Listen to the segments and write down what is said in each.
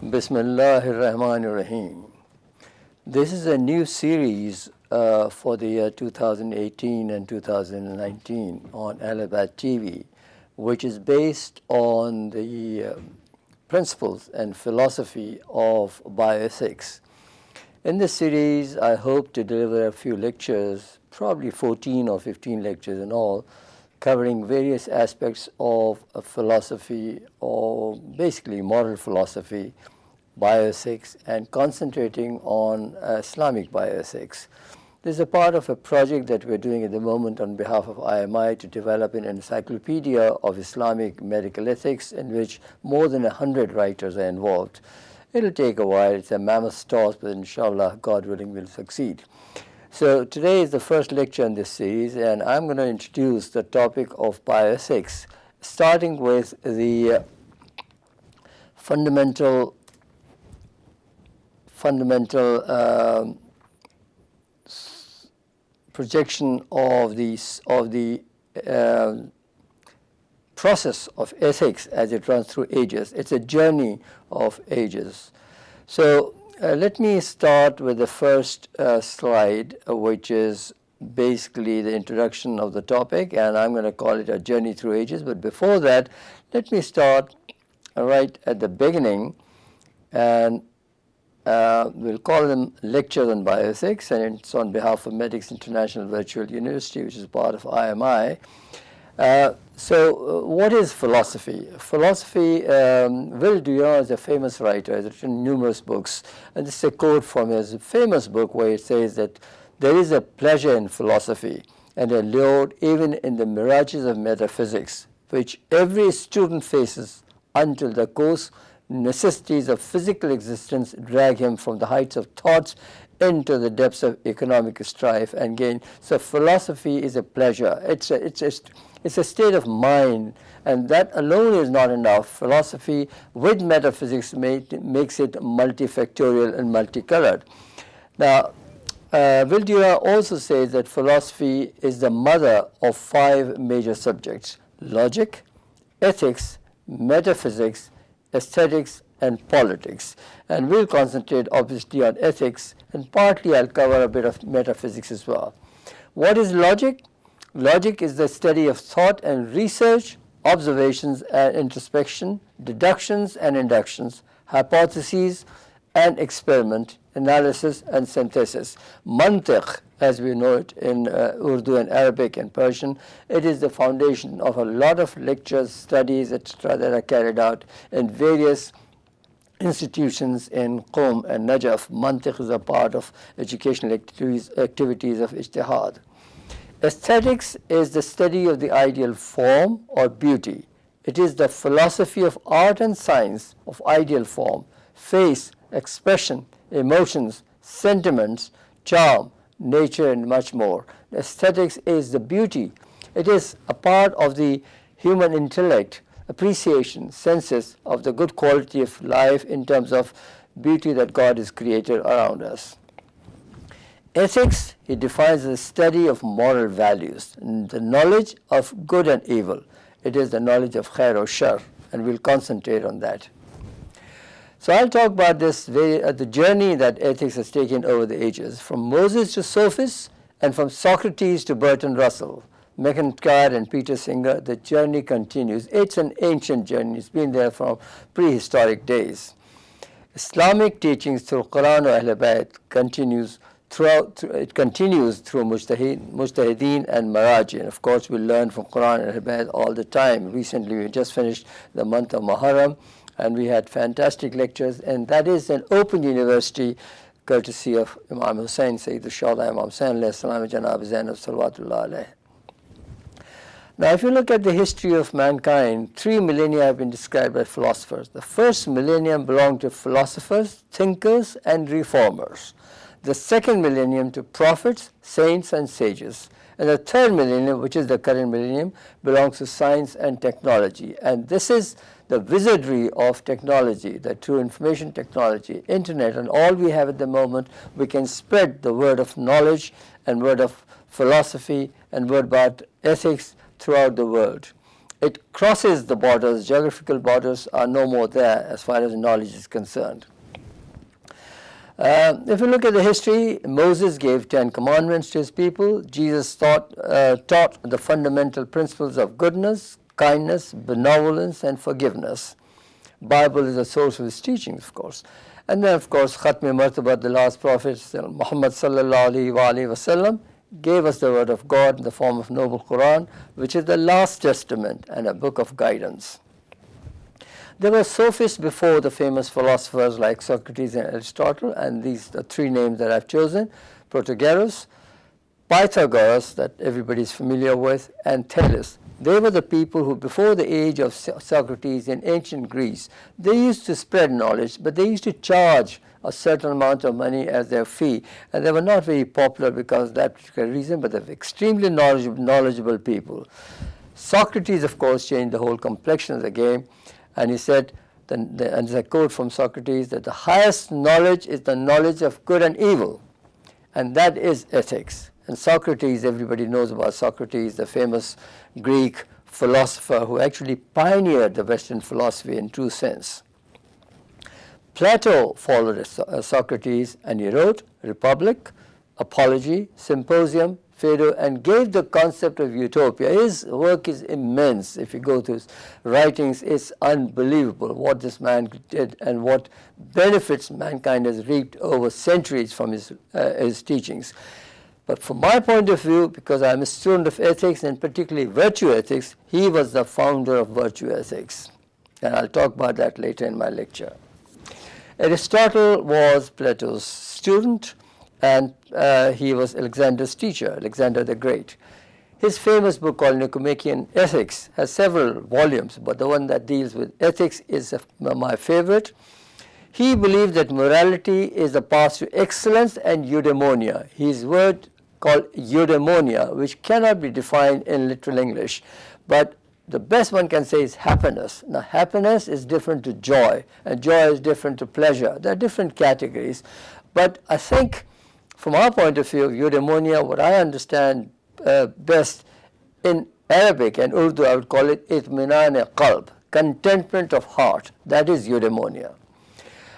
Bismillahirrahmanirrahim. This is a new series for the year 2018 and 2019 on Ahlebait TV, which is based on the principles and philosophy of bioethics. In this series, I hope to deliver a few lectures, probably 14 or 15 lectures in all, covering various aspects of philosophy, or basically moral philosophy, bioethics, and concentrating on Islamic bioethics. This is a part of a project that we're doing at the moment on behalf of IMI to develop an encyclopedia of Islamic medical ethics in which more than 100 writers are involved. It'll take a while, it's a mammoth task, but inshallah, God willing, we'll succeed. So today is the first lecture in this series, and I'm going to introduce the topic of bioethics, starting with the fundamental projection of the process of ethics as it runs through ages. It's a journey of ages. So let me start with the first slide, which is basically the introduction of the topic, and I'm going to call it a journey through ages. But before that, let me start right at the beginning, and we'll call them lectures on bioethics, and it's on behalf of Medics International Virtual University, which is part of IMI. So what is philosophy? Philosophy, Will Durant is a famous writer, has written numerous books, and this is a quote from his famous book where it says that there is a pleasure in philosophy and a lure even in the mirages of metaphysics, which every student faces until the coarse necessities of physical existence drag him from the heights of thoughts into the depths of economic strife and gain. So philosophy is a pleasure. It's a state of mind, and that alone is not enough. Philosophy with metaphysics makes it multifactorial and multicolored. Now, Will Durant also says that philosophy is the mother of 5 major subjects: logic, ethics, metaphysics, aesthetics, and politics. And we'll concentrate obviously on ethics, and partly I'll cover a bit of metaphysics as well. What is logic? Logic is the study of thought and research, observations and introspection, deductions and inductions, hypotheses and experiment, analysis and synthesis. Mantiq, as we know it in Urdu and Arabic and Persian, it is the foundation of a lot of lectures, studies, etc. that are carried out in various institutions in Qom and Najaf. Mantiq is a part of educational activities of ijtihad. Aesthetics is the study of the ideal form or beauty. It is the philosophy of art and science of ideal form, face, expression, emotions, sentiments, charm, nature, and much more. Aesthetics is the beauty. It is a part of the human intellect, appreciation, senses of the good quality of life in terms of beauty that God has created around us. Ethics, he defines the study of moral values, the knowledge of good and evil. It is the knowledge of khair or shar, and we'll concentrate on that. So I'll talk about this the journey that ethics has taken over the ages, from Moses to sophists, and from Socrates to Bertrand Russell, McIntyre and Peter Singer. The journey continues. It's an ancient journey. It's been there from prehistoric days. Islamic teachings through Quran or Ahlebait continues through Mujtahideen and Maraji. And of course, we learn from Quran and Ahlebait all the time. Recently, we just finished the month of Muharram, and we had fantastic lectures, and that is an open university courtesy of Imam Hussain, Sayyid al-Shuhada Imam Hussain alayhi salam, Janab Zainab salawatullah alayh. Now, if you look at the history of mankind, 3 millennia have been described by philosophers. The first millennium belonged to philosophers, thinkers, and reformers. The second millennium to prophets, saints, and sages. And the third millennium, which is the current millennium, belongs to science and technology. And this is the wizardry of technology, that through information technology, internet, and all we have at the moment, we can spread the word of knowledge and word of philosophy and word about ethics throughout the world. It crosses the borders. Geographical borders are no more there as far as knowledge is concerned. If you look at the history, Moses gave 10 commandments to his people. Jesus taught the fundamental principles of goodness, kindness, benevolence, and forgiveness. Bible is a source of his teachings, of course. And then, of course, Khatmi Martabat, the last prophet, Muhammad sallallahu alaihi wasallam, gave us the word of God in the form of Noble Quran, which is the last testament and a book of guidance. There were sophists before the famous philosophers like Socrates and Aristotle, and these are three names that I've chosen: Protagoras, Pythagoras, that everybody is familiar with, and Thales. They were the people who, before the age of Socrates in ancient Greece, they used to spread knowledge, but they used to charge a certain amount of money as their fee, and they were not very popular because of that particular reason, but they were extremely knowledgeable people. Socrates, of course, changed the whole complexion of the game, and he said, and there's a quote from Socrates, that the highest knowledge is the knowledge of good and evil, and that is ethics. And Socrates, everybody knows about Socrates, the famous Greek philosopher who actually pioneered the Western philosophy in true sense. Plato followed Socrates, and he wrote Republic, Apology, Symposium, Phaedo, and gave the concept of utopia. His work is immense. If you go to his writings, it's unbelievable what this man did and what benefits mankind has reaped over centuries from his teachings. But from my point of view, because I'm a student of ethics and particularly virtue ethics, he was the founder of virtue ethics. And I'll talk about that later in my lecture. Aristotle was Plato's student, and he was Alexander's teacher, Alexander the Great. His famous book called Nicomachean Ethics has several volumes, but the one that deals with ethics is my favorite. He believed that morality is the path to excellence and eudaimonia. His word called eudaimonia, which cannot be defined in literal English, but the best one can say is happiness. Now, happiness is different to joy, and joy is different to pleasure. There are different categories, but I think from our point of view of eudaimonia, what I understand best in Arabic and Urdu, I would call it itminan-e-qalb, contentment of heart. That is eudaimonia.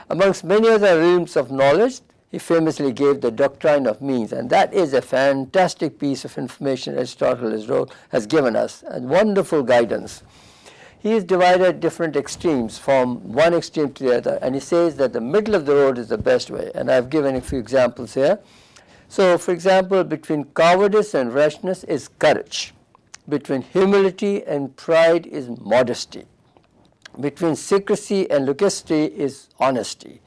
Amongst many other realms of knowledge, he famously gave the doctrine of means, and that is a fantastic piece of information Aristotle has given us, and wonderful guidance. He has divided different extremes from one extreme to the other, and he says that the middle of the road is the best way, and I've given a few examples here. So, for example, between cowardice and rashness is courage. Between humility and pride is modesty. Between secrecy and loquacity is honesty.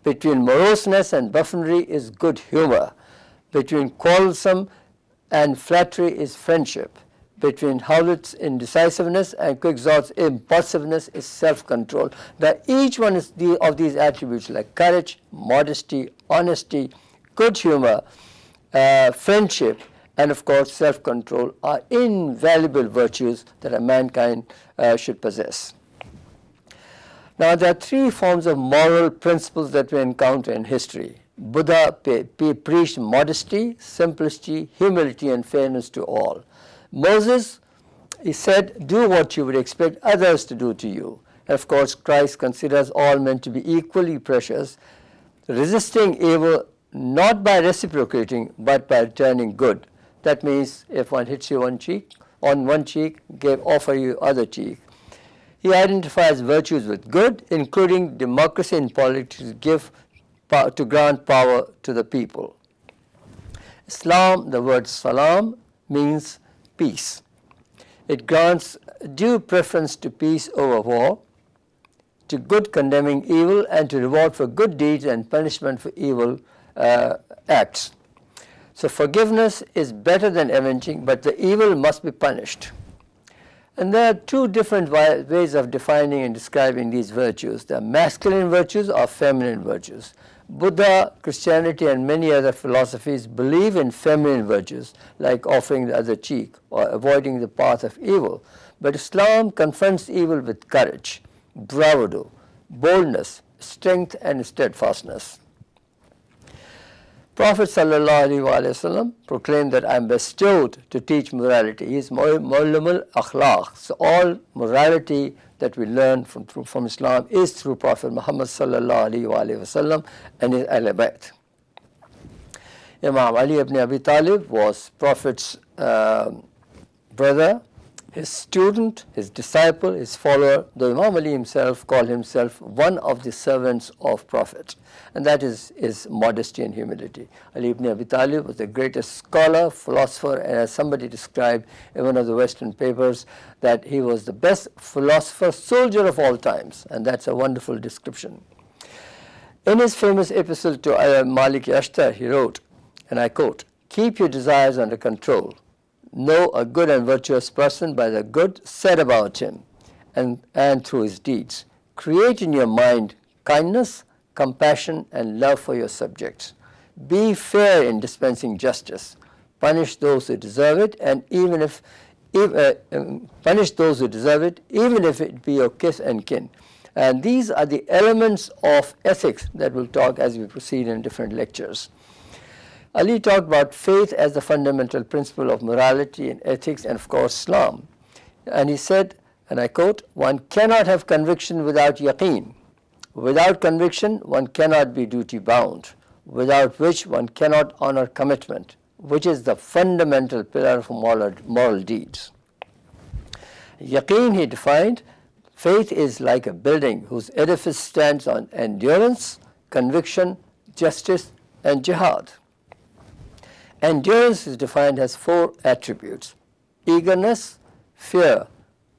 Between moroseness and buffoonery is good humor. Between quarrelsome and flattery is friendship. Between Howlett's indecisiveness and Quixote's impulsiveness is self-control. Now, each one of these attributes, like courage, modesty, honesty, good humor, friendship, and of course self-control, are invaluable virtues that a mankind should possess. Now, there are three forms of moral principles that we encounter in history. Buddha preached modesty, simplicity, humility, and fairness to all. Moses, he said, do what you would expect others to do to you. And of course, Christ considers all men to be equally precious, resisting evil not by reciprocating, but by returning good. That means if one hits you on one cheek, offer you other cheek. He identifies virtues with good, including democracy in politics, to grant power to the people. Islam, the word salam, means peace. It grants due preference to peace over war, to good condemning evil, and to reward for good deeds and punishment for evil acts. So forgiveness is better than avenging, but the evil must be punished. And there are two different ways of defining and describing these virtues. There are masculine virtues or feminine virtues. Buddha, Christianity, and many other philosophies believe in feminine virtues, like offering the other cheek or avoiding the path of evil. But Islam confronts evil with courage, bravado, boldness, strength, and steadfastness. Prophet ﷺ proclaimed that I am bestowed to teach morality. He is Mu'allim al-Akhlaq. So all morality that we learn from Islam is through Prophet Muhammad ﷺ and his Ahlebait. Imam Ali ibn Abi Talib was Prophet's brother, his student, his disciple, his follower, though Imam Ali himself called himself one of the servants of Prophet. And that is his modesty and humility. Ali ibn Abi Talib was the greatest scholar, philosopher, and as somebody described in one of the Western papers, that he was the best philosopher, soldier of all times. And that's a wonderful description. In his famous epistle to Malik Ashtar, he wrote, and I quote, "Keep your desires under control. Know a good and virtuous person by the good said about him and through his deeds. Create in your mind kindness, compassion, and love for your subjects. Be fair in dispensing justice. Punish those who deserve it, and even if it be your kith and kin." And these are the elements of ethics that we'll talk as we proceed in different lectures. Ali talked about faith as the fundamental principle of morality and ethics and of course Islam. And he said, and I quote, "One cannot have conviction without yaqeen. Without conviction, one cannot be duty bound, without which one cannot honor commitment, which is the fundamental pillar of moral deeds." Yaqeen, he defined, faith is like a building whose edifice stands on endurance, conviction, justice, and jihad. Endurance is defined as 4 attributes: eagerness, fear,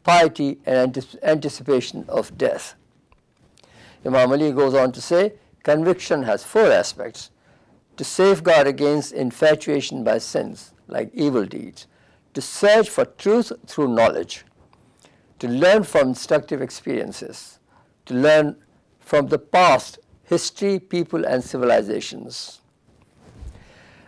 piety, and anticipation of death. Imam Ali goes on to say, conviction has 4 aspects: to safeguard against infatuation by sins, like evil deeds; to search for truth through knowledge; to learn from instructive experiences; to learn from the past, history, people, and civilizations.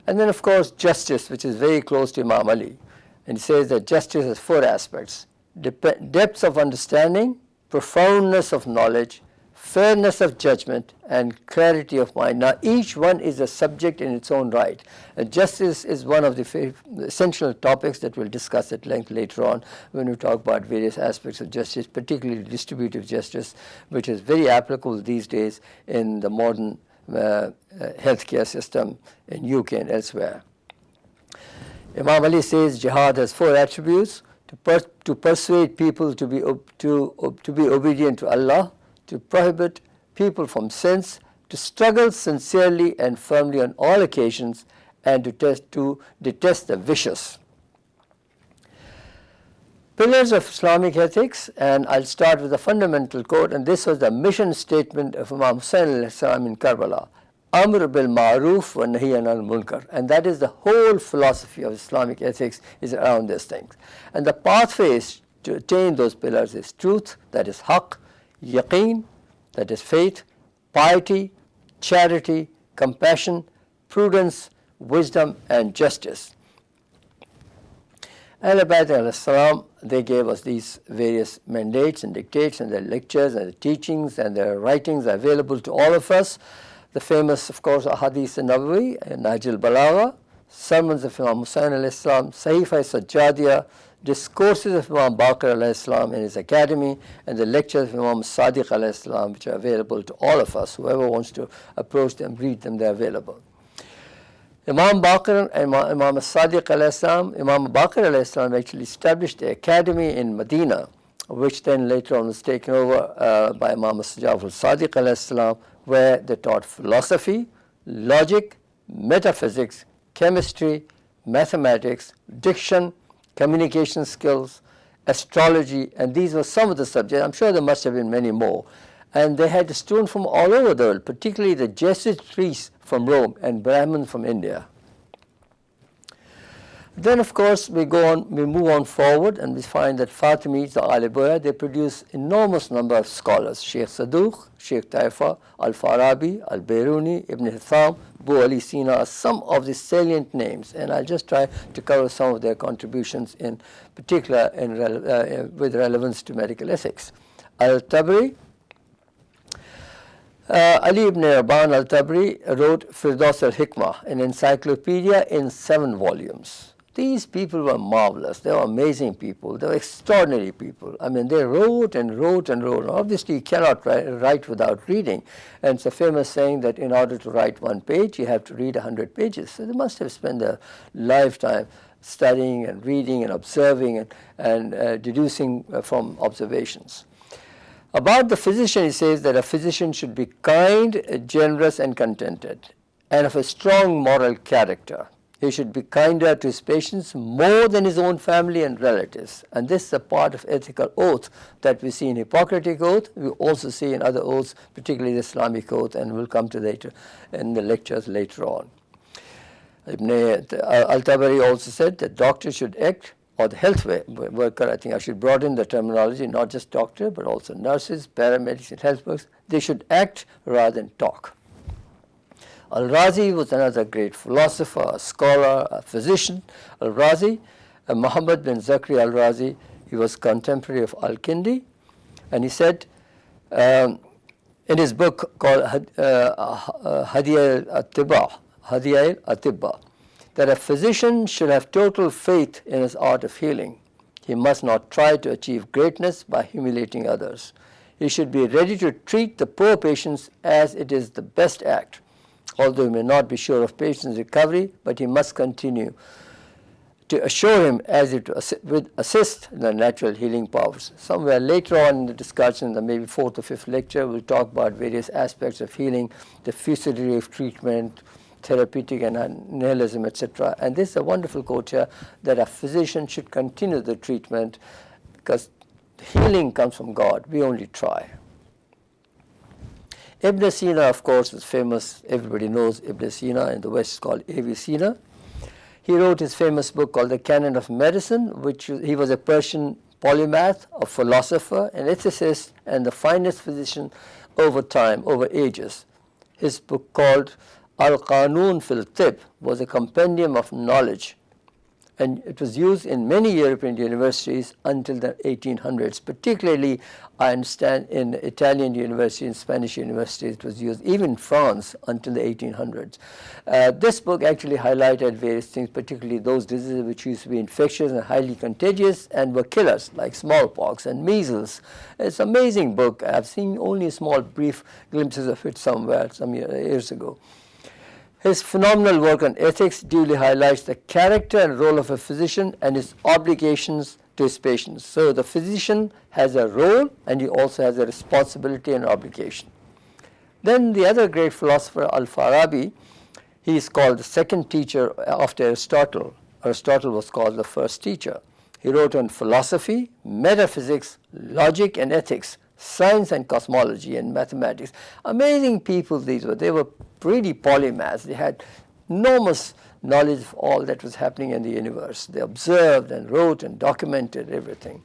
And then, of course, justice, which is very close to Imam Ali. And he says that justice has 4 aspects: depth of understanding, profoundness of knowledge, fairness of judgment, and clarity of mind. Now, each one is a subject in its own right. And justice is one of the essential topics that we'll discuss at length later on when we talk about various aspects of justice, particularly distributive justice, which is very applicable these days in the modern healthcare system in UK and elsewhere. Imam Ali says jihad has 4 attributes: to persuade people to be obedient to Allah, to prohibit people from sins, to struggle sincerely and firmly on all occasions, and to detest the vicious. Pillars of Islamic ethics, and I'll start with the fundamental quote, and this was the mission statement of Imam Hussain al-Islam in Karbala: Amr bil Ma'ruf wa Nahy anil Munkar. And that is the whole philosophy of Islamic ethics, is around these things. And the pathways to attain those pillars is truth, that is haqq; yaqeen, that is faith; piety, charity, compassion, prudence, wisdom, and justice. Ahlebait al-Salam, they gave us these various mandates and dictates, and their lectures and their teachings and their writings are available to all of us. The famous, of course, Ahadith al-Nabawi, Nahj al-Balagha, sermons of Imam Hussain al-Islam, Sahifa al-Sajjadiyah, discourses of Imam Baqir al-Islam in his academy, and the lectures of Imam Sadiq al-Islam, which are available to all of us. Whoever wants to approach them, read them, they're available. Imam Baqir and Imam Sadiq al-Islam, Imam Baqir al-Islam actually established the academy in Medina, which then later on was taken over by Imam Jafar al-Sadiq al-Islam, where they taught philosophy, logic, metaphysics, chemistry, mathematics, diction, communication skills, astrology, and these were some of the subjects. I'm sure there must have been many more. And they had students from all over the world, particularly the Jesuit priests from Rome and Brahmins from India. Then, of course, we move on forward, and we find that Fatimids, the Ahlebait, they produce enormous number of scholars: Sheikh Saduq, Sheikh Taifa, Al-Farabi, Al-Biruni, Ibn Hitham, Bu Ali Sina are some of the salient names, and I'll just try to cover some of their contributions in particular with relevance to medical ethics. Al-Tabari, Ali ibn Urban al-Tabri wrote Firdaus al-Hikmah, an encyclopedia in 7 volumes. These people were marvelous. They were amazing people. They were extraordinary people. I mean, they wrote and wrote and wrote. Obviously, you cannot write without reading. And it's a famous saying that in order to write 1 page, you have to read 100 pages. So they must have spent their lifetime studying and reading and observing and deducing from observations. About the physician, he says that a physician should be kind, generous, and contented, and of a strong moral character. He should be kinder to his patients more than his own family and relatives. And this is a part of ethical oath that we see in Hippocratic oath. We also see in other oaths, particularly the Islamic oath, and we'll come to later in the lectures later on. Ibn al-Tabari also said that doctors should act, or the health worker, I think I should broaden the terminology, not just doctor, but also nurses, paramedics, and health workers. They should act rather than talk. Al-Razi was another great philosopher, a scholar, a physician. Al-Razi, Muhammad bin Zakri al-Razi, he was contemporary of Al-Kindi, and he said in his book called Hadiyah al-Atibba, that a physician should have total faith in his art of healing. He must not try to achieve greatness by humiliating others. He should be ready to treat the poor patients as it is the best act. Although he may not be sure of patient's recovery, but he must continue to assure him as it would assist the natural healing powers. Somewhere later on in the discussion, the maybe 4th or 5th lecture, we'll talk about various aspects of healing, the futility of treatment, therapeutic and nihilism, etc. And this is a wonderful quote here, that a physician should continue the treatment because healing comes from God. We only try. Ibn Sina, of course, is famous. Everybody knows Ibn Sina. In the West, it's called Avicenna. He wrote his famous book called The Canon of Medicine, which he was a Persian polymath, a philosopher, an ethicist, and the finest physician over time, over ages. His book called Al-Qanun fil Tib was a compendium of knowledge, and it was used in many European universities until the 1800s. Particularly, I understand, in Italian universities and Spanish universities, it was used even in France until the 1800s. This book actually highlighted various things, particularly those diseases which used to be infectious and highly contagious and were killers, like smallpox and measles. It's an amazing book. I've seen only small, brief glimpses of it somewhere some years ago. His phenomenal work on ethics duly highlights the character and role of a physician and his obligations to his patients. So the physician has a role and he also has a responsibility and obligation. Then the other great philosopher, Al-Farabi, he is called the second teacher after Aristotle. Aristotle was called the first teacher. He wrote on philosophy, metaphysics, logic and ethics, science and cosmology and mathematics. Amazing people these were. They were pretty polymaths. They had enormous knowledge of all that was happening in the universe. They observed and wrote and documented everything.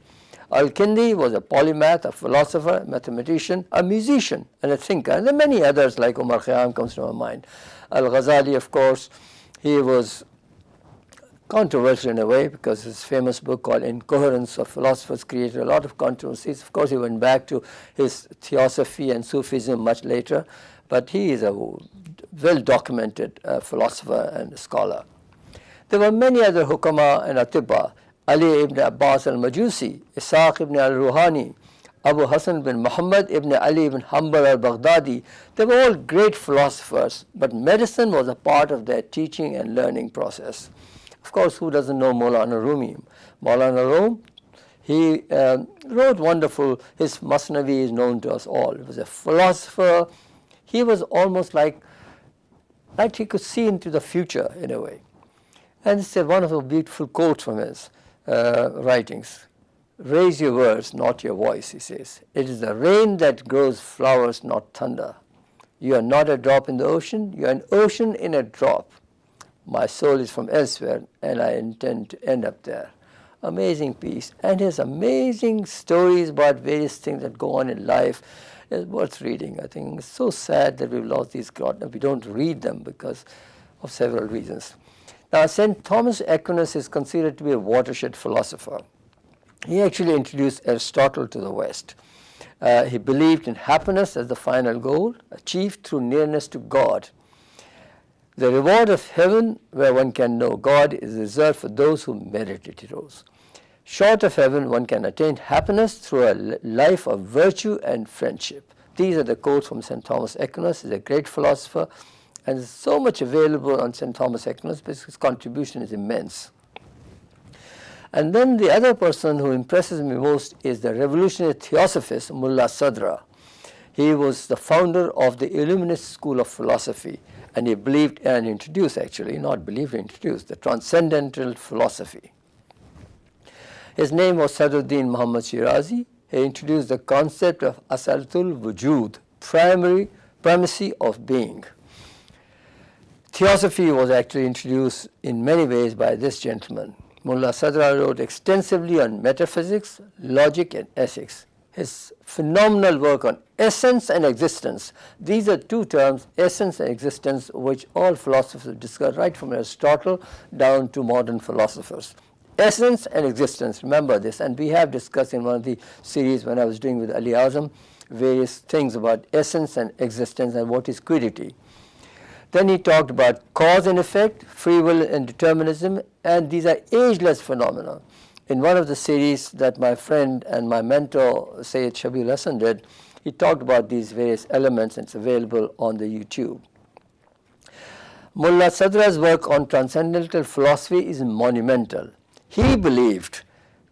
Al-Kindi was a polymath, a philosopher, a mathematician, a musician, and a thinker. And there are many others like Omar Khayyam comes to my mind. Al-Ghazali, of course, he was controversial in a way because his famous book called Incoherence of Philosophers created a lot of controversies. Of course, he went back to his theosophy and Sufism much later, but he is a well-documented philosopher and scholar. There were many other hukama and atibba: Ali ibn Abbas al-Majusi, Ishaq ibn al-Ruhani, Abu Hassan bin Muhammad ibn Ali ibn Hanbal al-Baghdadi. They were all great philosophers, but medicine was a part of their teaching and learning process. Of course, who doesn't know Maulana Rumi? Maulana Rumi, he wrote wonderful, his Masnavi is known to us all. He was a philosopher. He was almost like he could see into the future in a way. And it's one of the beautiful quotes from his writings. Raise your words, not your voice, he says. It is the rain that grows flowers, not thunder. You are not a drop in the ocean, you are an ocean in a drop. My soul is from elsewhere, and I intend to end up there. Amazing piece. And his amazing stories about various things that go on in life is worth reading. I think it's so sad that we've lost these gods. We don't read them because of several reasons. Now, St. Thomas Aquinas is considered to be a watershed philosopher. He actually introduced Aristotle to the West. He believed in happiness as the final goal, achieved through nearness to God. The reward of heaven, where one can know God, is reserved for those who merit it, he wrote. Short of heaven, one can attain happiness through a life of virtue and friendship. These are the quotes from St. Thomas Aquinas. He's a great philosopher, and there's so much available on St. Thomas Aquinas because his contribution is immense. And then the other person who impresses me most is the revolutionary theosophist Mullah Sadra. He was the founder of the Illuminist school of philosophy, and he believed and introduced, actually, not believed, introduced the transcendental philosophy. His name was Sadruddin Muhammad Shirazi. He introduced the concept of asalatul wujud, primacy of being. Theosophy was actually introduced in many ways by this gentleman. Mullah Sadra wrote extensively on metaphysics, logic, and ethics. His phenomenal work on essence and existence, these are two terms, essence and existence, which all philosophers discuss, right from Aristotle down to modern philosophers. Essence and existence, remember this, and we have discussed in one of the series when I was doing with Ali Azam various things about essence and existence and what is quiddity. Then he talked about cause and effect, free will and determinism, and these are ageless phenomena. In one of the series that my friend and my mentor, Shabih did, he talked about these various elements, and it's available on the YouTube. Mullah Sadra's work on transcendental philosophy is monumental. He believed,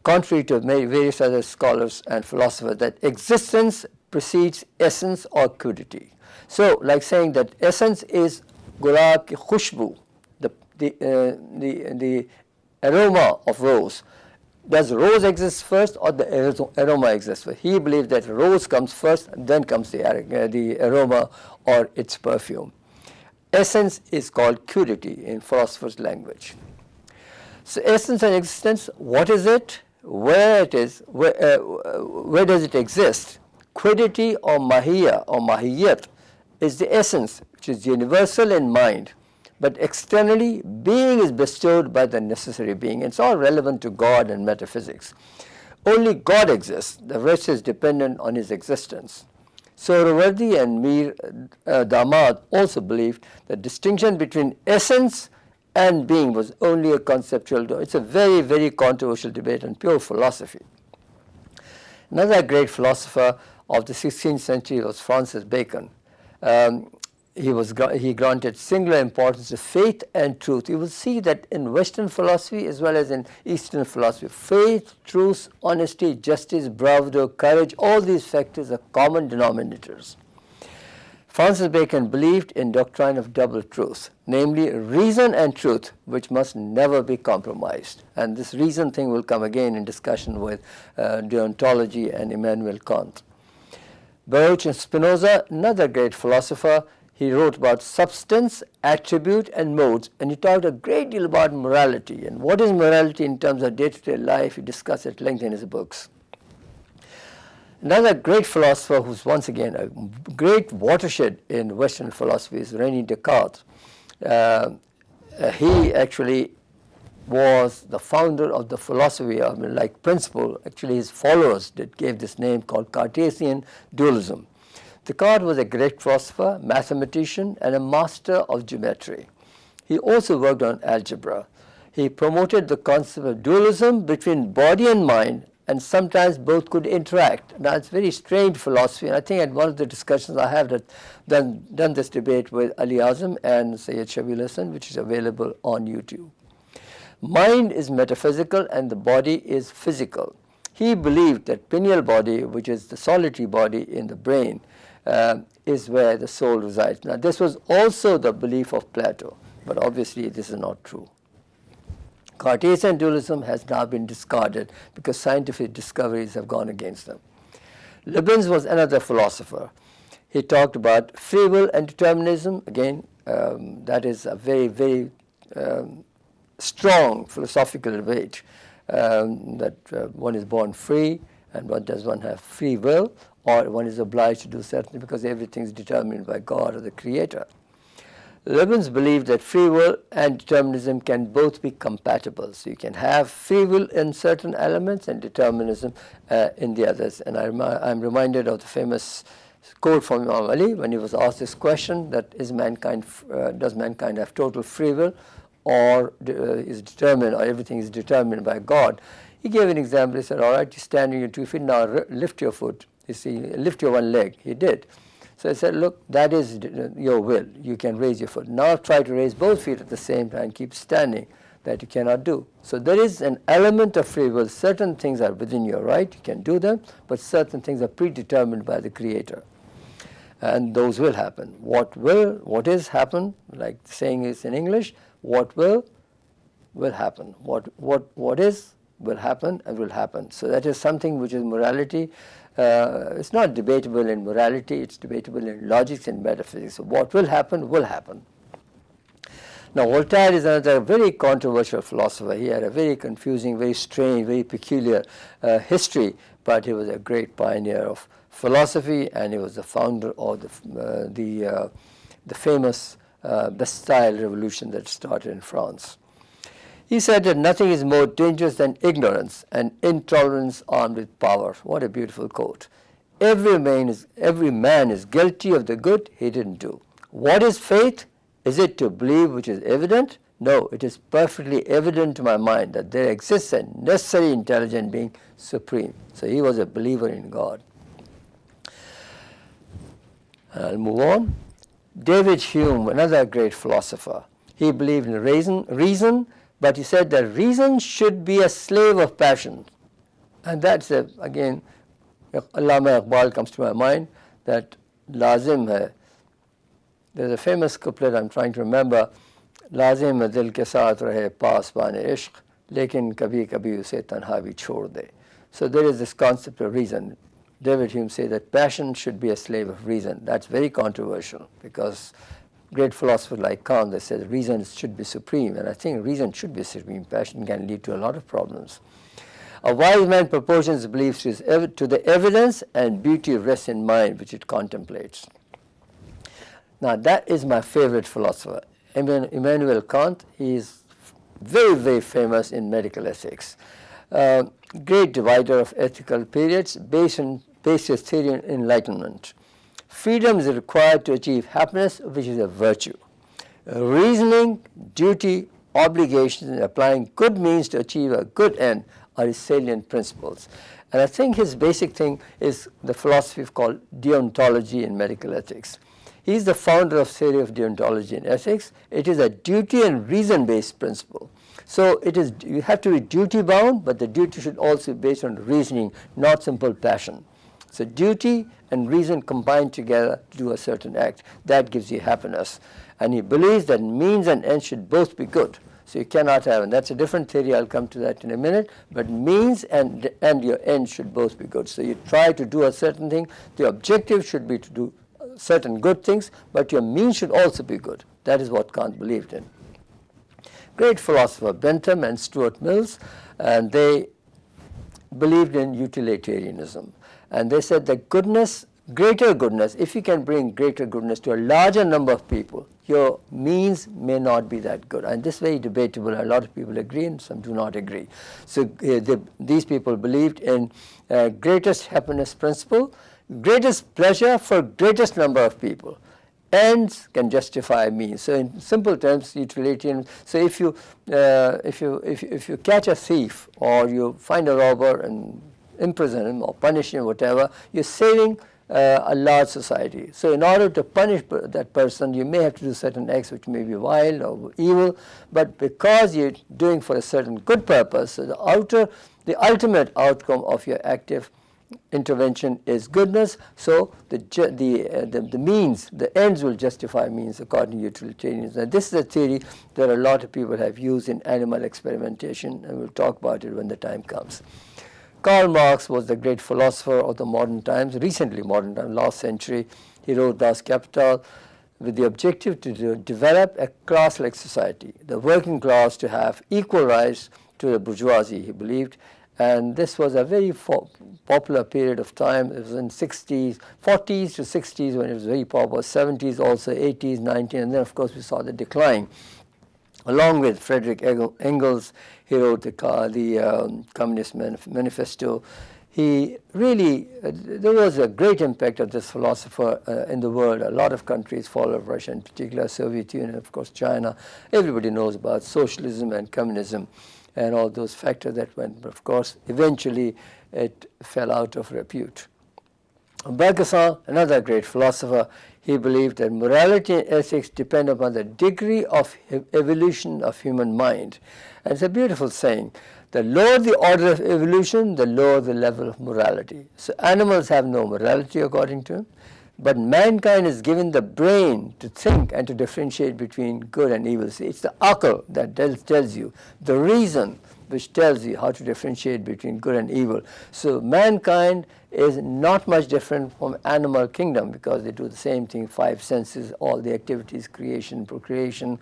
contrary to various other scholars and philosophers, that existence precedes essence or quiddity. So, like saying that essence is gulab ki khushbu, the aroma of rose. Does rose exist first or the aroma exist first? He believed that rose comes first, then comes the aroma or its perfume. Essence is called quiddity in philosophers' language. So essence and existence, what is it? Where it is? Where does it exist? Quiddity or mahiyya or mahiyat is the essence, which is universal in mind. But externally, being is bestowed by the necessary being. It's all relevant to God and metaphysics. Only God exists. The rest is dependent on his existence. Sohrawardi and Mir Damad also believed that distinction between essence and being was only a conceptual. It's a very, very controversial debate on pure philosophy. Another great philosopher of the 16th century was Francis Bacon. He granted singular importance to faith and truth. You will see that in Western philosophy as well as in Eastern philosophy, faith, truth, honesty, justice, bravado, courage, all these factors are common denominators. Francis Bacon believed in doctrine of double truth, namely reason and truth, which must never be compromised. And this reason thing will come again in discussion with deontology and Immanuel Kant. Baruch and Spinoza, another great philosopher, he wrote about substance, attribute, and modes, and he talked a great deal about morality. And what is morality in terms of day-to-day life, he discussed at length in his books. Another great philosopher who's once again a great watershed in Western philosophy is René Descartes. He actually was the founder of the philosophy of principle. Actually, his followers gave this name called Cartesian dualism. Descartes was a great philosopher, mathematician, and a master of geometry. He also worked on algebra. He promoted the concept of dualism between body and mind, and sometimes both could interact. Now, it's very strange philosophy, and I think at one of the discussions I have done this debate with Ali Azam and Sayyid Shabih, which is available on YouTube. Mind is metaphysical and the body is physical. He believed that pineal body, which is the solitary body in the brain, is where the soul resides. Now, this was also the belief of Plato, but obviously this is not true. Cartesian dualism has now been discarded because scientific discoveries have gone against them. Leibniz was another philosopher. He talked about free will and determinism. Again, that is a very, very strong philosophical debate, that one is born free and does one have free will, or one is obliged to do certain because everything is determined by God or the Creator. Leibniz believed that free will and determinism can both be compatible. So you can have free will in certain elements and determinism in the others. And I'm reminded of the famous quote from Imam Ali when he was asked this question, that does mankind have total free will, or is determined, or everything is determined by God? He gave an example. He said, all right, you stand on your 2 feet, now lift your foot. You see, lift your one leg. He did. So I said, look, that is your will. You can raise your foot. Now try to raise both feet at the same time, keep standing. That you cannot do. So there is an element of free will. Certain things are within your right, you can do them, but certain things are predetermined by the Creator. And those will happen. What is happen, like the saying is in English, what will happen. What is will happen and will happen. So that is something which is morality. It's not debatable in morality, it's debatable in logics and metaphysics. So what will happen will happen. Now Voltaire is another very controversial philosopher. He had a very confusing, very strange, very peculiar history, but he was a great pioneer of philosophy, and he was the founder of the famous Bastille Revolution that started in France. He said that nothing is more dangerous than ignorance and intolerance armed with power. What a beautiful quote. Every man is guilty of the good he didn't do. What is faith? Is it to believe which is evident? No, it is perfectly evident to my mind that there exists a necessary intelligent being supreme. So he was a believer in God. I'll move on. David Hume, another great philosopher. He believed in reason, but he said that reason should be a slave of passion. And that's, again, Allama Iqbal comes to my mind, that lazim hai. There's a famous couplet I'm trying to remember, lazim hai dil ke saath rahe paas baane ishq, lekin kabhi kabhi use tanha bhi chhod de. So there is this concept of reason. David Hume says that passion should be a slave of reason. That's very controversial, because great philosophers like Kant, they said reason should be supreme, and I think reason should be supreme. Passion can lead to a lot of problems. A wise man proportions beliefs to the evidence, and beauty rests in mind which it contemplates. Now that is my favorite philosopher, Immanuel Kant. He is very, very famous in medical ethics. Great divider of ethical periods based his theory on enlightenment. Freedom is required to achieve happiness, which is a virtue. Reasoning, duty, obligations, and applying good means to achieve a good end are his salient principles. And I think his basic thing is the philosophy called deontology in medical ethics. He is the founder of theory of deontology in ethics. It is a duty and reason-based principle. So you have to be duty-bound, but the duty should also be based on reasoning, not simple passion. So duty and reason combined together to do a certain act. That gives you happiness. And he believes that means and ends should both be good. So you cannot have, and that's a different theory, I'll come to that in a minute, but means and your end should both be good. So you try to do a certain thing. The objective should be to do certain good things, but your means should also be good. That is what Kant believed in. Great philosopher Bentham and Stuart Mills, and they believed in utilitarianism. And they said that goodness, greater goodness, if you can bring greater goodness to a larger number of people, your means may not be that good. And this is very debatable. A lot of people agree and some do not agree. So these people believed in greatest happiness principle, greatest pleasure for greatest number of people. Ends can justify means. So in simple terms, utilitarian. So if you catch a thief, or you find a robber and imprison him or punish him, whatever, you're saving a large society. So in order to punish that person, you may have to do certain acts which may be vile or evil, but because you're doing for a certain good purpose, so the ultimate outcome of your active intervention is goodness. So the means, the ends will justify means according to utilitarianism. And this is a theory that a lot of people have used in animal experimentation, and we'll talk about it when the time comes. Karl Marx was the great philosopher of the modern times, recently modern times, last century. He wrote Das Kapital with the objective to develop a class-like society, the working class to have equal rights to the bourgeoisie, he believed, And this was a very popular period of time. It was in 60s, 40s to 60s when it was very popular, 70s also, 80s, 90s, and then of course we saw the decline. Along with Frederick Engels, he wrote the Communist Manifesto. He really, there was a great impact of this philosopher in the world. A lot of countries followed Russia, in particular Soviet Union, of course China. Everybody knows about socialism and communism and all those factors that went. But of course, eventually it fell out of repute. Bergson, another great philosopher, he believed that morality and ethics depend upon the degree of evolution of human mind. And it's a beautiful saying. The lower the order of evolution, the lower the level of morality. So animals have no morality according to him, but mankind is given the brain to think and to differentiate between good and evil. See, it's the akal that tells you, the reason which tells you how to differentiate between good and evil. So mankind is not much different from animal kingdom because they do the same thing, 5 senses, all the activities, creation, procreation,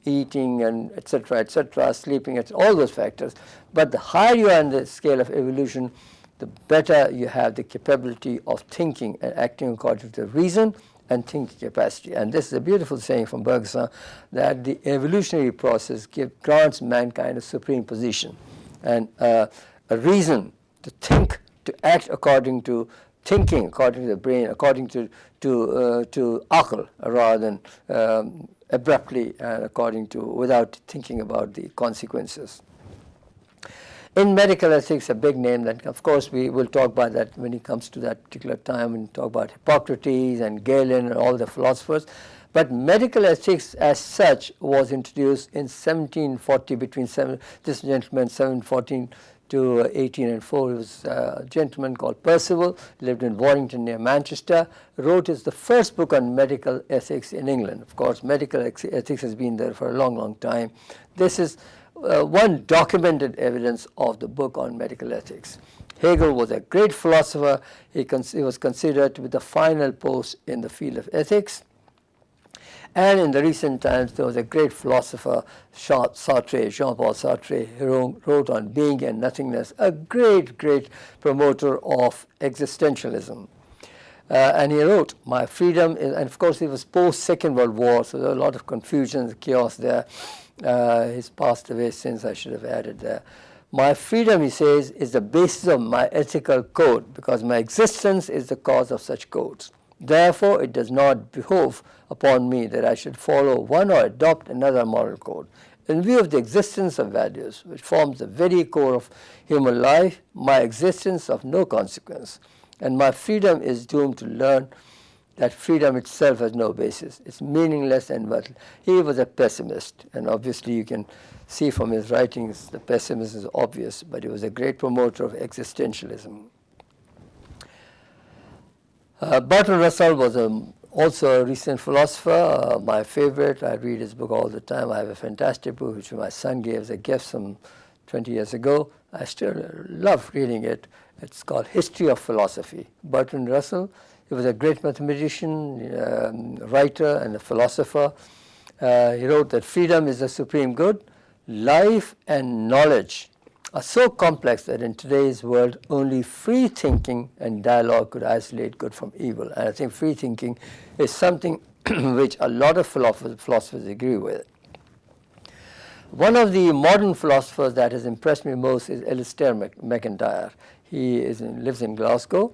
eating, and etc., sleeping, all those factors. But the higher you are on the scale of evolution, the better you have the capability of thinking and acting according to reason and thinking capacity. And this is a beautiful saying from Bergson, that the evolutionary process grants mankind a supreme position and a reason to think, to act according to thinking, according to the brain, according to akal, rather than abruptly and without thinking about the consequences. In medical ethics, a big name that, of course, we will talk about that when it comes to that particular time, and talk about Hippocrates and Galen and all the philosophers. But medical ethics as such was introduced in 1740 between this gentleman, 714 to 1804. He was a gentleman called Percival, lived in Warrington near Manchester, wrote the first book on medical ethics in England. Of course, medical ethics has been there for a long, long time. This is one documented evidence of the book on medical ethics. Hegel was a great philosopher. He was considered to be the final post in the field of ethics. And in the recent times, there was a great philosopher, Sartre, Jean-Paul Sartre, who wrote on being and nothingness, a great, great promoter of existentialism. And he wrote, my freedom is, and of course it was post-Second World War, so there was a lot of confusion and chaos there. He's passed away since, I should have added there. My freedom, he says, is the basis of my ethical code, because my existence is the cause of such codes. Therefore, it does not behove upon me that I should follow one or adopt another moral code. In view of the existence of values, which forms the very core of human life, my existence of no consequence, and my freedom is doomed to learn that freedom itself has no basis. It's meaningless and worthless. He was a pessimist, and obviously you can see from his writings the pessimism is obvious, but he was a great promoter of existentialism. Bertrand Russell was also a recent philosopher, my favorite. I read his book all the time. I have a fantastic book which my son gave as a gift some 20 years ago. I still love reading it. It's called History of Philosophy. Bertrand Russell, he was a great mathematician, writer, and a philosopher. He wrote that freedom is the supreme good. Life and knowledge are so complex that in today's world, only free thinking and dialogue could isolate good from evil. And I think free thinking is something which a lot of philosophers agree with. One of the modern philosophers that has impressed me most is Alistair MacIntyre. He lives in Glasgow.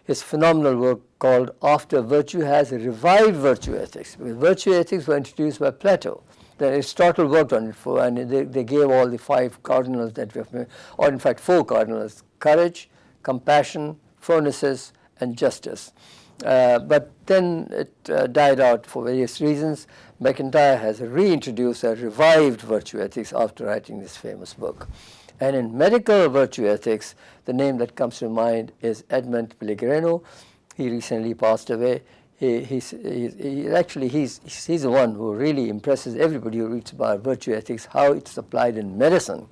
His phenomenal work called After Virtue has revived virtue ethics, because virtue ethics were introduced by Plato. Then Aristotle worked on it and they gave all the 5 cardinals that we have, or in fact 4 cardinals: courage, compassion, phronesis, and justice. But then it died out for various reasons. MacIntyre has reintroduced a revived virtue ethics after writing this famous book. And in medical virtue ethics, the name that comes to mind is Edmund Pellegrino. He recently passed away. He's the one who really impresses everybody who reads about virtue ethics, how it's applied in medicine.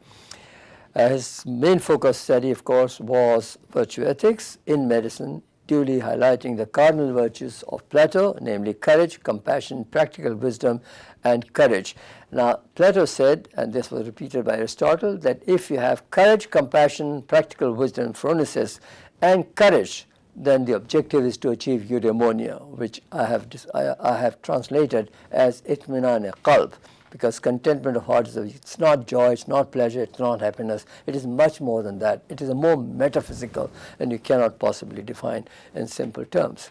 His main focus study, of course, was virtue ethics in medicine duly highlighting the cardinal virtues of Plato, namely courage, compassion, practical wisdom, and courage. Now, Plato said, and this was repeated by Aristotle, that if you have courage, compassion, practical wisdom, phronesis, and courage, then the objective is to achieve eudaimonia, which I have translated as itminan qalb, because contentment of heart it's not joy, it's not pleasure, it's not happiness. It is much more than that. It is a more metaphysical, and you cannot possibly define in simple terms.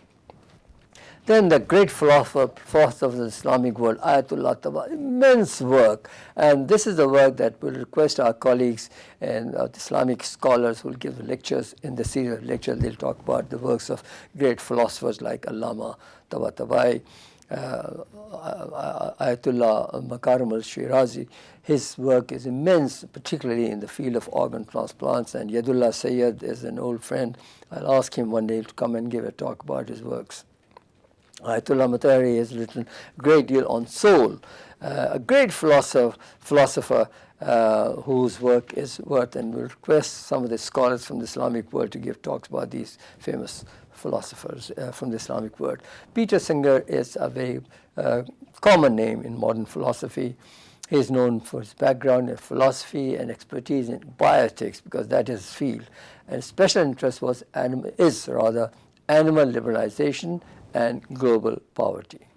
Then the great philosopher of the Islamic world, Ayatollah Tabari, immense work. And this is the work that we'll request our colleagues and Islamic scholars who will give lectures in the series of lectures. They'll talk about the works of great philosophers like Allama Tabatabai, Ayatollah Makarim al-Shirazi. His work is immense, particularly in the field of organ transplants. And Yadullah Sayyid is an old friend. I'll ask him one day to come and give a talk about his works. Ayatollah Matari has written a great deal on soul, a great philosopher whose work is worth, and we request some of the scholars from the Islamic world to give talks about these famous philosophers from the Islamic world. Peter Singer is a very common name in modern philosophy. He is known for his background in philosophy and expertise in bioethics, because that is his field. And his special interest was animal liberalization and global poverty.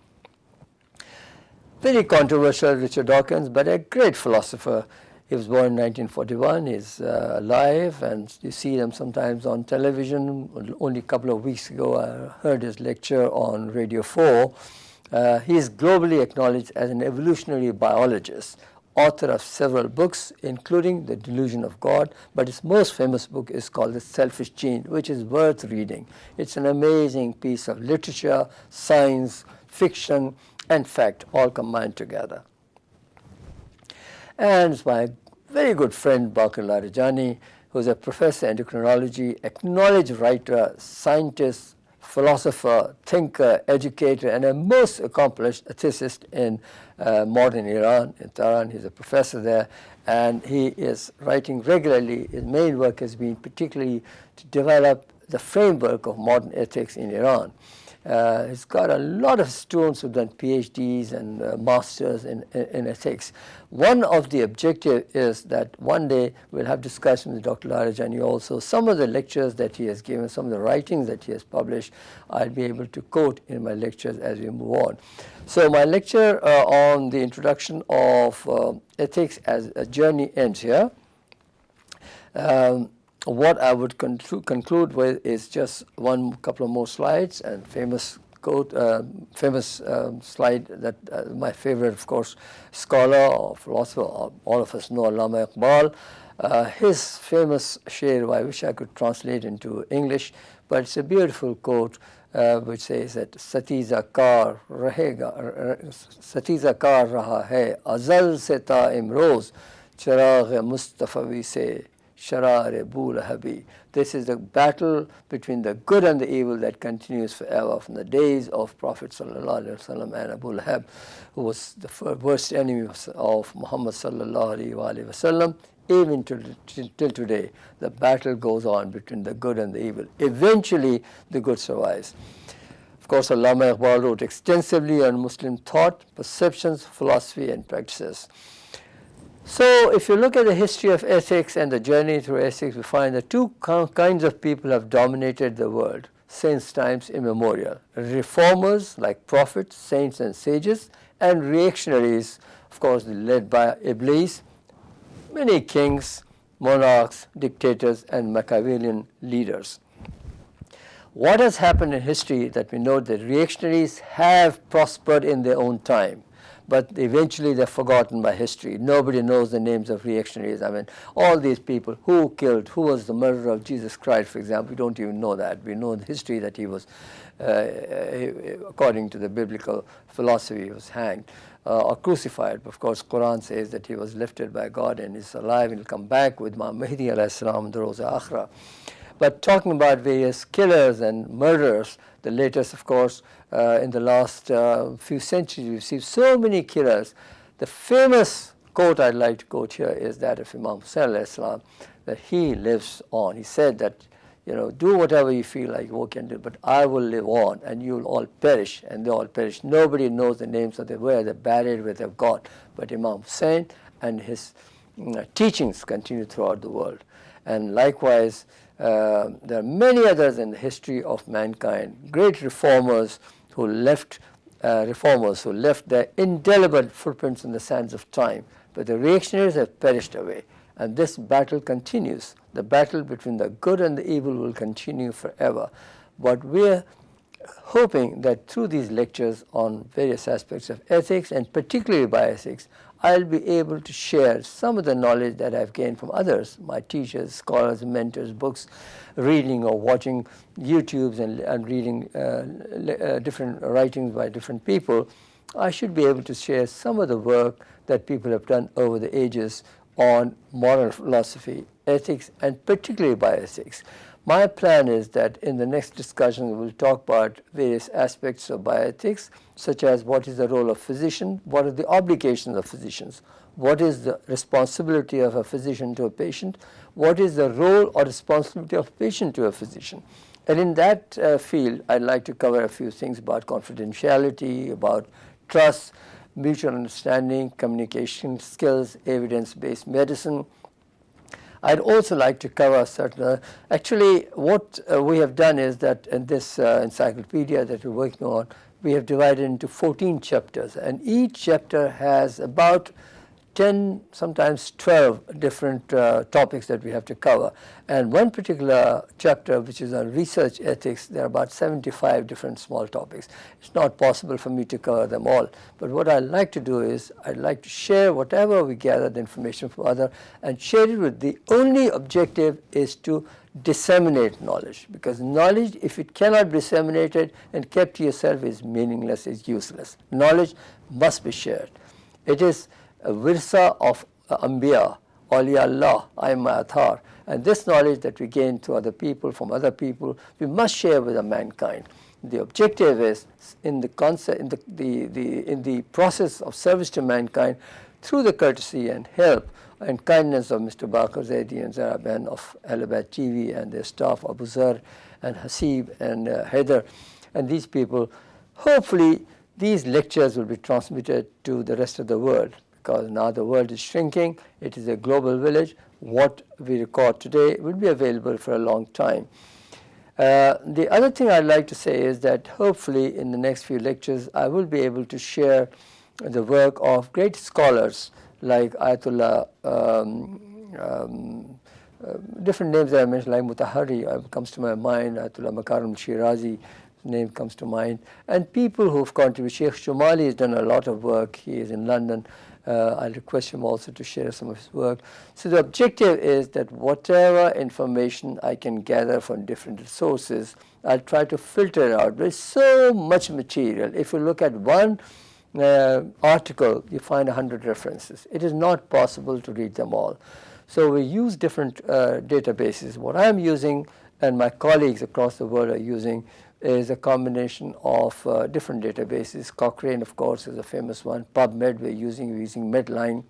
Very controversial, Richard Dawkins, but a great philosopher. He was born in 1941, he's alive, and you see him sometimes on television. Only a couple of weeks ago I heard his lecture on Radio 4. He is globally acknowledged as an evolutionary biologist, author of several books, including The Delusion of God, but his most famous book is called The Selfish Gene, which is worth reading. It's an amazing piece of literature, science, fiction, and fact, all combined together. And it's my very good friend, Bakr Larijani, who's a professor in endocrinology, acknowledged writer, scientist, philosopher, thinker, educator, and a most accomplished ethicist in modern Iran. In Tehran, he's a professor there, and he is writing regularly. His main work has been particularly to develop the framework of modern ethics in Iran. He's got a lot of students who've done PhDs and masters in ethics. One of the objectives is that one day we'll have discussion with Dr. Larijani also. Some of the lectures that he has given, some of the writings that he has published, I'll be able to quote in my lectures as we move on. So my lecture on the introduction of ethics as a journey ends here. What I would conclude with is just one couple of more slides, and famous quote, slide that my favorite, of course, scholar or philosopher, all of us know, Allama Iqbal. His famous sher, I wish I could translate into English, but it's a beautiful quote which says that Satiza kar raha hai, azal se ta imroz, charagh Mustafavi se Sharar Bul Habi. This is the battle between the good and the evil that continues forever from the days of Prophet ﷺ and Abu Lahab, who was the worst enemy of Muhammad ﷺ. Even till today, the battle goes on between the good and the evil. Eventually, the good survives. Of course, Allama Iqbal wrote extensively on Muslim thought, perceptions, philosophy, and practices. So if you look at the history of ethics and the journey through ethics, we find that two kinds of people have dominated the world since times immemorial. Reformers like prophets, saints, and sages, and reactionaries, of course, led by Iblis, many kings, monarchs, dictators, and Machiavellian leaders. What has happened in history that we know that reactionaries have prospered in their own time, but eventually they're forgotten by history. Nobody knows the names of reactionaries. I mean, all these people, who killed, who was the murderer of Jesus Christ, for example, we don't even know that. We know the history that he was, according to the biblical philosophy, he was hanged or crucified. Of course, Quran says that he was lifted by God and is alive and will come back with Mahdi alayhi salam, the Roza Akhra. But talking about various killers and murderers, the latest, of course, in the last few centuries, we've seen so many killers. The famous quote I'd like to quote here is that of Imam Hussain alayhi salam, that he lives on. He said that do whatever you feel like you can do, but I will live on, and you will all perish, and they all perish. Nobody knows the names of where they're buried, where they've gone, but Imam Hussein and his teachings continue throughout the world. And likewise, there are many others in the history of mankind, great reformers who left their indelible footprints in the sands of time, but the reactionaries have perished away. And this battle continues. The battle between the good and the evil will continue forever. But we're hoping that through these lectures on various aspects of ethics, and particularly bioethics, I'll be able to share some of the knowledge that I've gained from others, my teachers, scholars, mentors, books, reading or watching YouTubes and reading different writings by different people. I should be able to share some of the work that people have done over the ages on moral philosophy, ethics, and particularly bioethics. My plan is that in the next discussion we'll talk about various aspects of bioethics, such as what is the role of physician, what are the obligations of physicians, what is the responsibility of a physician to a patient, what is the role or responsibility of a patient to a physician. And in that field, I'd like to cover a few things about confidentiality, about trust, mutual understanding, communication skills, evidence-based medicine. I'd also like to cover certain, actually what we have done is that in this encyclopedia that we're working on, we have divided into 14 chapters, and each chapter has about 10, sometimes 12 different topics that we have to cover. And one particular chapter, which is on research ethics, there are about 75 different small topics. It's not possible for me to cover them all. But what I'd like to do is I'd like to share whatever we gather the information from others and share it with the only objective is to disseminate knowledge, because knowledge, if it cannot be disseminated and kept to yourself, is meaningless, is useless. Knowledge must be shared. It is a virsa of Anbiya, Awliya Allah, IMI Athar, and this knowledge that we gain to other people, from other people, we must share with the mankind. The objective is in the concept, in the process of service to mankind, through the courtesy and help and kindness of Mr. Bakr, Zaidi and Zaraban of Ahlebait TV and their staff, Abu Zar and Hasib and Haider, and these people, hopefully these lectures will be transmitted to the rest of the world, because now the world is shrinking, it is a global village. What we record today will be available for a long time. The other thing I'd like to say is that hopefully in the next few lectures I will be able to share the work of great scholars like Ayatollah, different names that I mentioned, like Mutahari comes to my mind, Ayatollah Makarim Shirazi name comes to mind, and people who've contributed. Sheikh Shumali has done a lot of work. He is in London. I'll request him also to share some of his work. So the objective is that whatever information I can gather from different sources, I'll try to filter it out. There's so much material. If you look at one article, you find 100 references. It is not possible to read them all. So we use different databases. What I'm using and my colleagues across the world are using is a combination of different databases. Cochrane, of course, is a famous one. PubMed we're using Medline.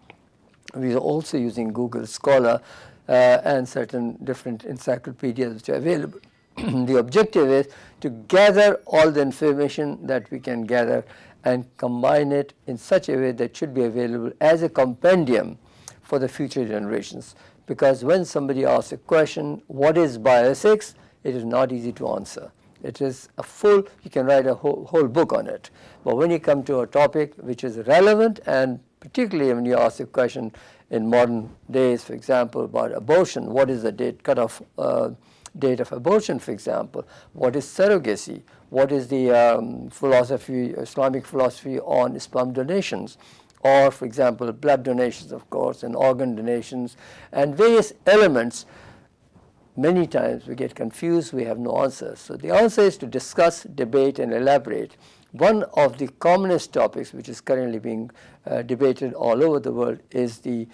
We're also using Google Scholar and certain different encyclopedias which are available. The objective is to gather all the information that we can gather and combine it in such a way that it should be available as a compendium for the future generations. Because when somebody asks a question, what is bioethics? It is not easy to answer. It is a full, you can write a whole book on it. But when you come to a topic which is relevant, and particularly when you ask a question in modern days, for example, about abortion, what is the cutoff date of abortion, for example? What is surrogacy? What is the Islamic philosophy on sperm donations? Or, for example, blood donations, of course, and organ donations, and various elements. Many times we get confused, we have no answers. So the answer is to discuss, debate, and elaborate. One of the commonest topics which is currently being debated all over the world is the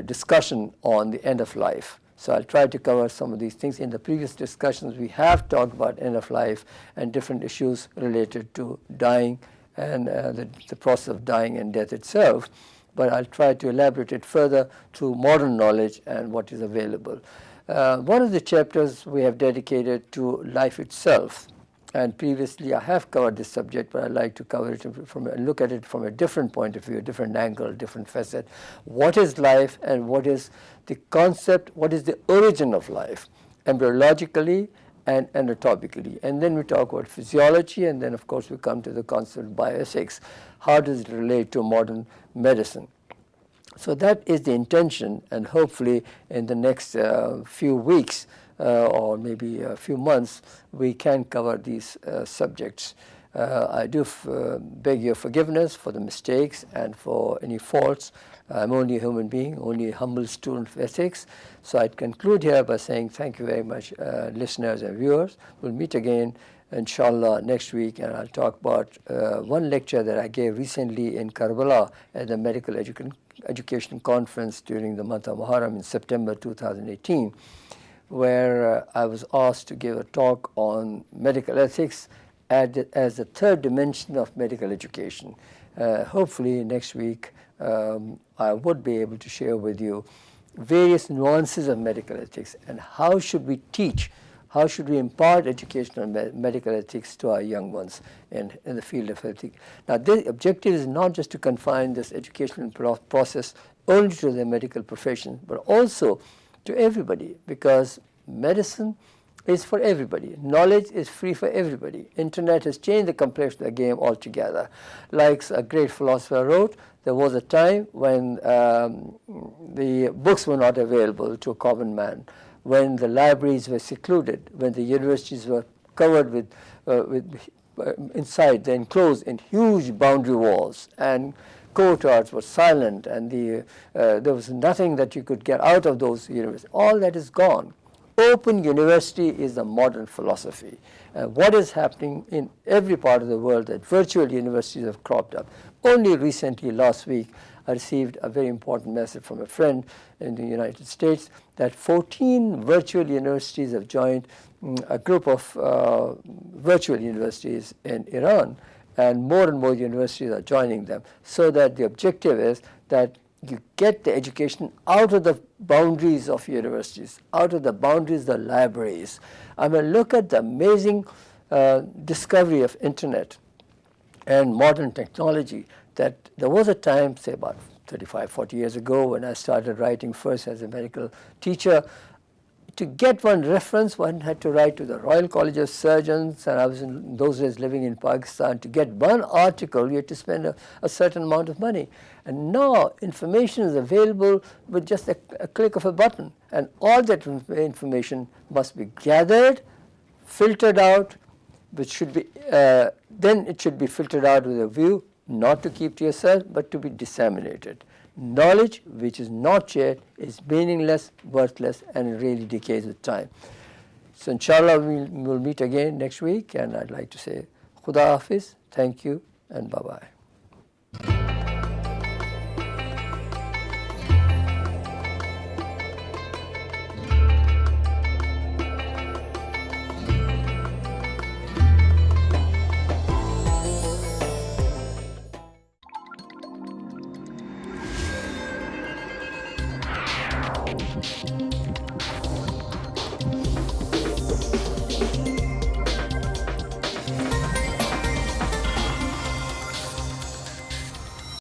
discussion on the end of life. So I'll try to cover some of these things. In the previous discussions, we have talked about end of life and different issues related to dying and the process of dying and death itself. But I'll try to elaborate it further through modern knowledge and what is available. One of the chapters we have dedicated to life itself. And previously I have covered this subject, but I'd like to cover it look at it from a different point of view, a different angle, different facet. What is life and what is the concept, what is the origin of life, embryologically and anatomically. And then we talk about physiology, and then of course we come to the concept of bioethics. How does it relate to modern medicine? So that is the intention, and hopefully in the next few weeks or maybe a few months, we can cover these subjects. I do beg your forgiveness for the mistakes and for any faults. I'm only a human being, only a humble student of ethics. So I'd conclude here by saying thank you very much, listeners and viewers. We'll meet again, inshallah, next week, and I'll talk about one lecture that I gave recently in Karbala at the Medical Education Conference during the month of Muharram in September 2018, where I was asked to give a talk on medical ethics as the third dimension of medical education. Hopefully next week I would be able to share with you various nuances of medical ethics and how should we teach, how should we impart educational medical ethics to our young ones in the field of ethics. Now, the objective is not just to confine this educational process only to the medical profession, but also to everybody, because medicine is for everybody. Knowledge is free for everybody. Internet has changed the complexion of the game altogether. Like a great philosopher wrote, there was a time when the books were not available to a common man, when the libraries were secluded, when the universities were covered with inside, they're enclosed in huge boundary walls, and courtyards were silent, and there was nothing that you could get out of those universities. All that is gone. Open university is the modern philosophy. What is happening in every part of the world, that virtual universities have cropped up. Only recently, last week, I received a very important message from a friend in the United States that 14 virtual universities have joined a group of virtual universities in Iran, and more universities are joining them, so that the objective is that you get the education out of the boundaries of universities, out of the boundaries of the libraries. I mean, look at the amazing discovery of internet and modern technology, that there was a time, say about 35, 40 years ago, when I started writing first as a medical teacher. To get one reference, one had to write to the Royal College of Surgeons, and I was in those days living in Pakistan. To get one article, you had to spend a certain amount of money. And now information is available with just a click of a button, and all that information must be gathered, filtered out, which should be then it should be filtered out with a view not to keep to yourself, but to be disseminated. Knowledge which is not shared is meaningless, worthless, and it really decays with time. So inshallah we'll meet again next week, and I'd like to say Khuda Hafiz, thank you, and bye-bye.